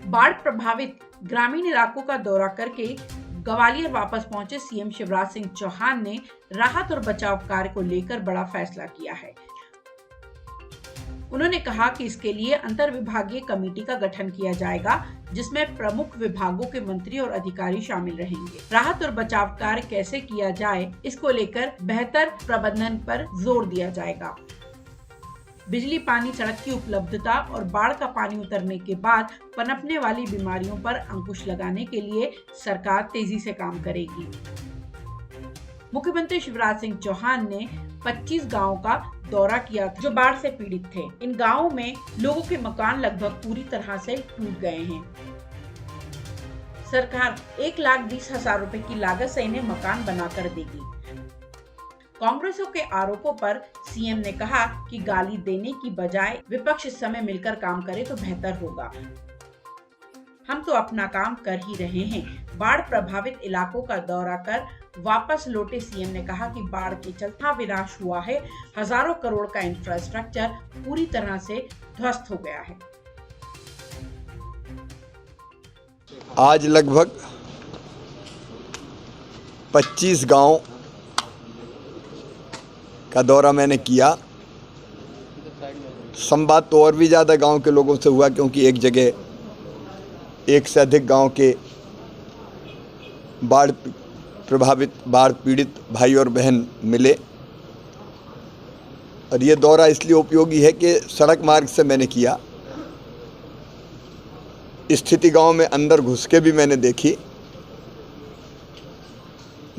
बाढ़ प्रभावित ग्रामीण इलाकों का दौरा करके ग्वालियर वापस पहुंचे सीएम शिवराज सिंह चौहान ने राहत और बचाव कार्य को लेकर बड़ा फैसला किया है। उन्होंने कहा कि इसके लिए अंतर विभागीय कमेटी का गठन किया जाएगा, जिसमें प्रमुख विभागों के मंत्री और अधिकारी शामिल रहेंगे। राहत और बचाव कार्य कैसे किया जाए, इसको लेकर बेहतर प्रबंधन पर जोर दिया जाएगा। बिजली, पानी, सड़क की उपलब्धता और बाढ़ का पानी उतरने के बाद पनपने वाली बीमारियों पर अंकुश लगाने के लिए सरकार तेजी से काम करेगी। मुख्यमंत्री शिवराज सिंह चौहान ने 25 गांवों का दौरा किया था जो बाढ़ से पीड़ित थे। इन गांवों में लोगों के मकान लगभग पूरी तरह से टूट गए हैं। सरकार 1,20,000 रुपए की लागत से इन्हें मकान बनाकर देगी। कांग्रेसियों के आरोपों पर सीएम ने कहा कि गाली देने की बजाय विपक्ष इस समय मिलकर काम करे तो बेहतर होगा। हम तो अपना काम कर ही रहे हैं। बाढ़ प्रभावित इलाकों का दौरा कर वापस लौटे सीएम ने कहा कि बाढ़ के चलते विनाश हुआ है। हजारों करोड़ का इंफ्रास्ट्रक्चर पूरी तरह से ध्वस्त हो गया है। आज लगभग 25 गांव का दौरा मैंने किया। संवाद तो और भी ज़्यादा गांव के लोगों से हुआ, क्योंकि एक जगह एक से अधिक गांव के बाढ़ प्रभावित, बाढ़ पीड़ित भाई और बहन मिले। और ये दौरा इसलिए उपयोगी है कि सड़क मार्ग से मैंने किया। स्थिति गांव में अंदर घुस के भी मैंने देखी।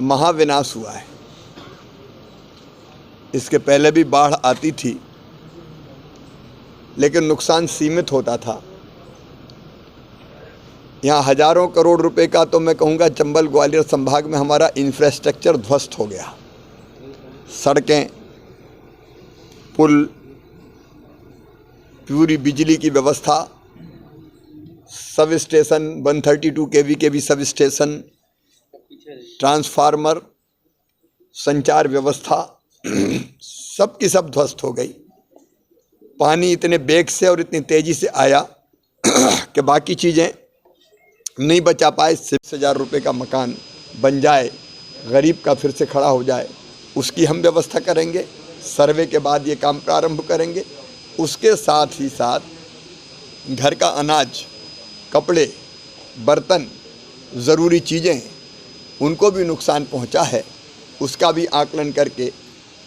महाविनाश हुआ है। इसके पहले भी बाढ़ आती थी, लेकिन नुकसान सीमित होता था। यहाँ हजारों करोड़ रुपए का, तो मैं कहूँगा चंबल ग्वालियर संभाग में हमारा इंफ्रास्ट्रक्चर ध्वस्त हो गया। सड़कें, पुल, पूरी बिजली की व्यवस्था, सब स्टेशन, 132 kV के भी सब स्टेशन, ट्रांसफार्मर, संचार व्यवस्था सब की सब ध्वस्त हो गई। पानी इतने बेग से और इतनी तेज़ी से आया कि बाकी चीज़ें नहीं बचा पाए। 60,000 रुपये का मकान बन जाए, गरीब का फिर से खड़ा हो जाए, उसकी हम व्यवस्था करेंगे। सर्वे के बाद ये काम प्रारंभ करेंगे। उसके साथ ही साथ घर का अनाज, कपड़े, बर्तन, ज़रूरी चीज़ें, उनको भी नुकसान पहुंचा है, उसका भी आकलन करके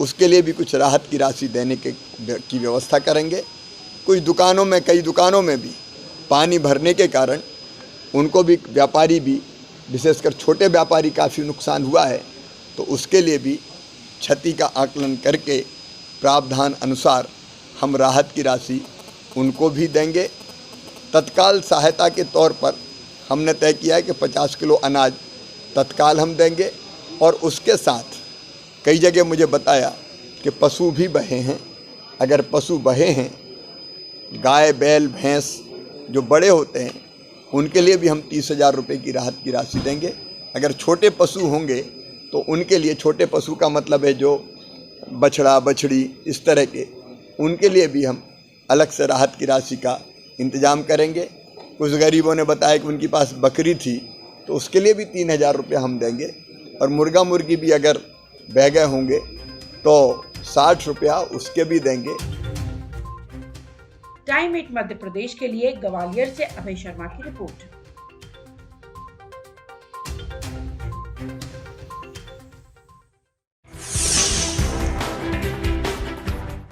उसके लिए भी कुछ राहत की राशि देने की व्यवस्था करेंगे। कुछ दुकानों में, कई दुकानों में भी पानी भरने के कारण उनको भी, व्यापारी भी, विशेषकर छोटे व्यापारी काफ़ी नुकसान हुआ है, तो उसके लिए भी क्षति का आकलन करके प्रावधान अनुसार हम राहत की राशि उनको भी देंगे। तत्काल सहायता के तौर पर हमने तय किया है कि 50 किलो अनाज तत्काल हम देंगे। और उसके साथ कई जगह मुझे बताया कि पशु भी बहे हैं। अगर पशु बहे हैं, गाय, बैल, भैंस जो बड़े होते हैं, उनके लिए भी हम 30,000 रुपये की राहत की राशि देंगे। अगर छोटे पशु होंगे तो उनके लिए, छोटे पशु का मतलब है जो बछड़ा, बछड़ी, इस तरह के, उनके लिए भी हम अलग से राहत की राशि का इंतज़ाम करेंगे। कुछ गरीबों ने बताया कि उनके पास बकरी थी, तो उसके लिए भी 3,000 रुपये हम देंगे। और मुर्गा मुर्गी भी अगर बह गए होंगे तो 60 रुपया उसके भी देंगे। टाइम 8 मध्य प्रदेश के लिए ग्वालियर से अभय शर्मा की रिपोर्ट।